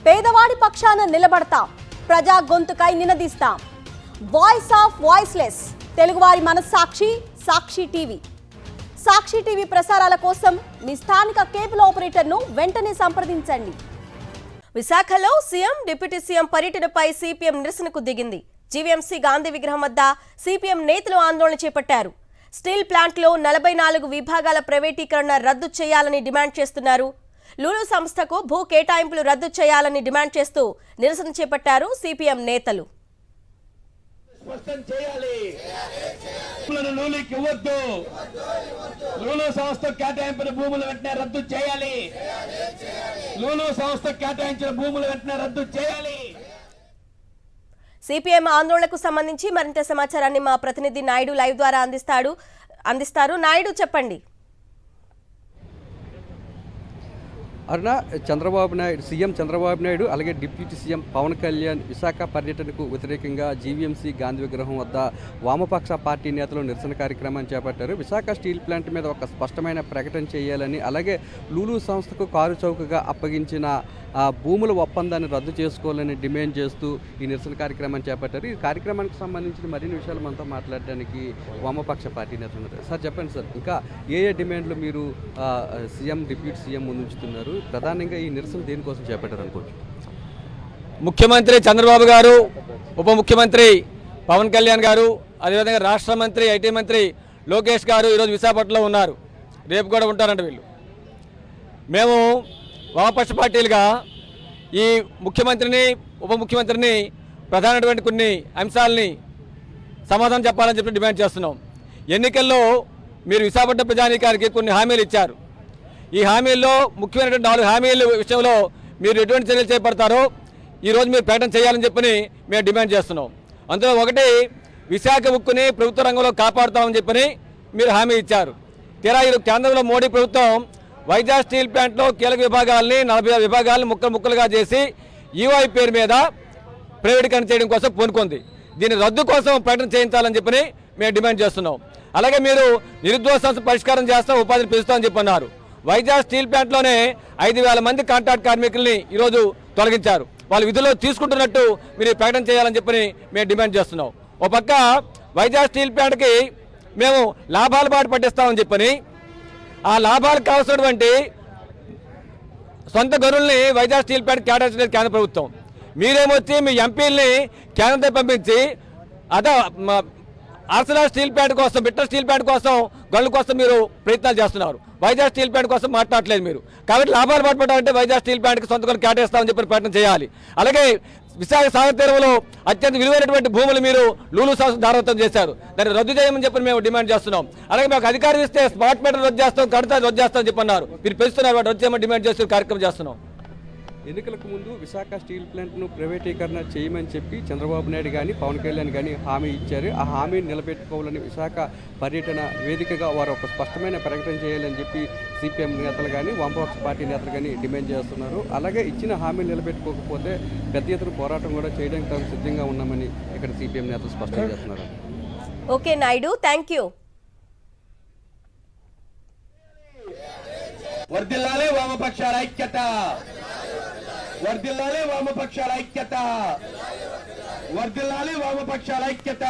పేదవాడి పక్షాన నిలబడతాం, ప్రజా గొంతుకై నినదిస్తాం. వాయిస్ ఆఫ్ వాయిస్లెస్, తెలుగువారి మనస్సాక్షి సాక్షి టీవీ. సాక్షి టీవీ ప్రసారాల కోసం మీ స్థానిక కేబుల్ ఆపరేటర్ను వెంటనే సంప్రదించండి. విశాఖలో సీఎం, డిప్యూటీ సీఎం పర్యటనపై సిపిఎం నిరసనకు దిగింది. జీవీఎంసీ గాంధీ విగ్రహం వద్ద సిపిఎం నేతలు ఆందోళన చేపట్టారు. స్టీల్ ప్లాంట్లో 44 విభాగాల ప్రైవేటీకరణ రద్దు చేయాలని డిమాండ్ చేస్తున్నారు. లూలు సంస్థకు భూ కేటాయింపులు రద్దు చేయాలని డిమాండ్ చేస్తూ నిరసన చేపట్టారు సిపిఎం నేతలు. సిపిఎం ఆందోళనకు సంబంధించి మరింత సమాచారాన్ని మా ప్రతినిధి నాయుడు లైవ్ ద్వారా అందిస్తారు. నాయుడు, చెప్పండి. అరుణ, సీఎం చంద్రబాబు నాయుడు అలాగే డిప్యూటీ సీఎం పవన్ కళ్యాణ్ విశాఖ పర్యటనకు వ్యతిరేకంగా జీవీఎంసీ గాంధీ విగ్రహం వద్ద వామపక్ష పార్టీ నేతలు నిరసన కార్యక్రమాన్ని చేపట్టారు. విశాఖ స్టీల్ ప్లాంట్ మీద ఒక స్పష్టమైన ప్రకటన చేయాలని, అలాగే లూలు సంస్థకు కారు చౌకగా అప్పగించిన భూముల ఒప్పందాన్ని రద్దు చేసుకోవాలని డిమాండ్ చేస్తూ ఈ నిరసన కార్యక్రమాన్ని చేపట్టారు. ఈ కార్యక్రమానికి సంబంధించిన మరిన్ని విషయాలు మనతో మాట్లాడడానికి వామపక్ష పార్టీ నేతలు ఉన్నారు. సార్, చెప్పండి సార్, ఇంకా ఏ డిమాండ్లు మీరు సీఎం, డిప్యూటీ సీఎం ముందుంచుతున్నారు? ప్రధానంగా ఈ నిరసన దేనికోసం చేపట్టారు అనుకోవచ్చు? ముఖ్యమంత్రి చంద్రబాబు గారు, ఉప ముఖ్యమంత్రి పవన్ కళ్యాణ్ గారు, అదేవిధంగా రాష్ట్ర మంత్రి, ఐటీ మంత్రి లోకేష్ గారు ఈరోజు విశాఖపట్నంలో ఉన్నారు. రేపు కూడా ఉంటారంట వీళ్ళు. మేము వామపక్ష పార్టీలుగా ఈ ముఖ్యమంత్రిని, ఉప ముఖ్యమంత్రిని ప్రధానమైనటువంటి కొన్ని అంశాలని సమాధానం చెప్పాలని చెప్పి డిమాండ్ చేస్తున్నాం. ఎన్నికల్లో మీరు విశాఖపట్నం ప్రజానీకానికి కొన్ని హామీలు ఇచ్చారు. ఈ హామీల్లో ముఖ్యమైనటువంటి 4 హామీల విషయంలో మీరు ఎటువంటి చర్యలు చేపడతారో ఈరోజు మీరు ప్రకటన చేయాలని చెప్పని మేము డిమాండ్ చేస్తున్నాం. అందులో ఒకటి, విశాఖ ఉక్కుని ప్రభుత్వ రంగంలో కాపాడుతామని చెప్పని మీరు హామీ ఇచ్చారు. తీరా ఈ కేంద్రంలో మోడీ ప్రభుత్వం వైజాగ్ స్టీల్ ప్లాంట్లో కీలక విభాగాల్ని 40 విభాగాలను ముక్కలుగా చేసి ఈవై పేరు మీద ప్రైవేటీకరణ చేయడం కోసం పూనుకుంది. దీని రద్దు కోసం ప్రకటన చేయించాలని చెప్పని మేము డిమాండ్ చేస్తున్నాం. అలాగే మీరు నిరుద్యోగ సమస్య పరిష్కారం చేస్తాం, ఉపాధిని పెంచుతామని చెప్పన్నారు. వైజాగ్ స్టీల్ ప్లాంట్లోనే 5,000 మంది కాంట్రాక్ట్ కార్మికుల్ని ఈరోజు తొలగించారు. వాళ్ళు విధుల్లో తీసుకుంటున్నట్టు మీరు ప్రకటన చేయాలని చెప్పని మేము డిమాండ్ చేస్తున్నాం. ఒక పక్క వైజాగ్ స్టీల్ ప్లాంట్కి మేము లాభాల బాట పట్టిస్తామని చెప్పని, ఆ లాభాలకు కావాల్సినటువంటి సొంత గనుల్ని వైజాగ్ స్టీల్ ప్లాంట్ కేటాయించలేదు కేంద్ర ప్రభుత్వం. మీరేమొచ్చి మీ ఎంపీలని కేంద్రంతో పంపించి ఆర్సెనల్ స్టీల్ ప్లాంట్ కోసం, బిట్టర్ స్టీల్ ప్లాంట్ కోసం, గనుల కోసం మీరు ప్రయత్నాలు చేస్తున్నారు. వైజాగ్ స్టీల్ ప్లాంట్ కోసం మాట్లాడలేదు మీరు. కాబట్టి లాభాలు పట్టుబడాలంటే వైజాగ్ స్టీల్ ప్లాంట్కి సొంత గనులు కేటాయిస్తామని చెప్పి ప్రకటన చేయాలి. అలాగే విశాఖ సాగర్ తీరంలో అత్యంత విలువైనటువంటి భూములు మీరు లూలు సంస్థ దారవతం చేశారు. దాన్ని రద్దు చేయమని చెప్పి మేము డిమాండ్ చేస్తున్నాం. అలాగే మాకు అధికారం ఇస్తే స్మార్ట్ మీటర్ రద్దు చేస్తాం, కడతా రద్దు చేస్తామని చెప్పన్నారు. మీరు పెంచుతున్నారు, వాటి రద్దు చేయమని డిమాండ్ చేస్తూ కార్యక్రమం చేస్తున్నాం. ఎన్నికలకు ముందు విశాఖ స్టీల్ ప్లాంట్ను ప్రైవేటీకరణ చేయమని చెప్పి చంద్రబాబు నాయుడు కానీ పవన్ కళ్యాణ్ కానీ హామీ ఇచ్చారు. ఆ హామీని నిలబెట్టుకోవాలని విశాఖ పర్యటన వేదికగా వారు ఒక స్పష్టమైన ప్రకటన చేయాలని చెప్పి సిపిఎం నేతలు కానీ వామపక్ష పార్టీ నేతలు కానీ డిమాండ్ చేస్తున్నారు. అలాగే ఇచ్చిన హామీని నిలబెట్టుకోకపోతే పెద్ద ఎత్తున పోరాటం కూడా చేయడానికి తాము సిద్ధంగా ఉన్నామని ఇక్కడ సిపిఎం నేతలు స్పష్టం చేస్తున్నారు. Okay Naidu, thank you. వర్ధిల్లాలి వామపక్షాల ఐక్యత, వర్ధిల్లాలి వామపక్షాల ఐక్యత, వర్ధిల్లాలి వామపక్షాల ఐక్యత.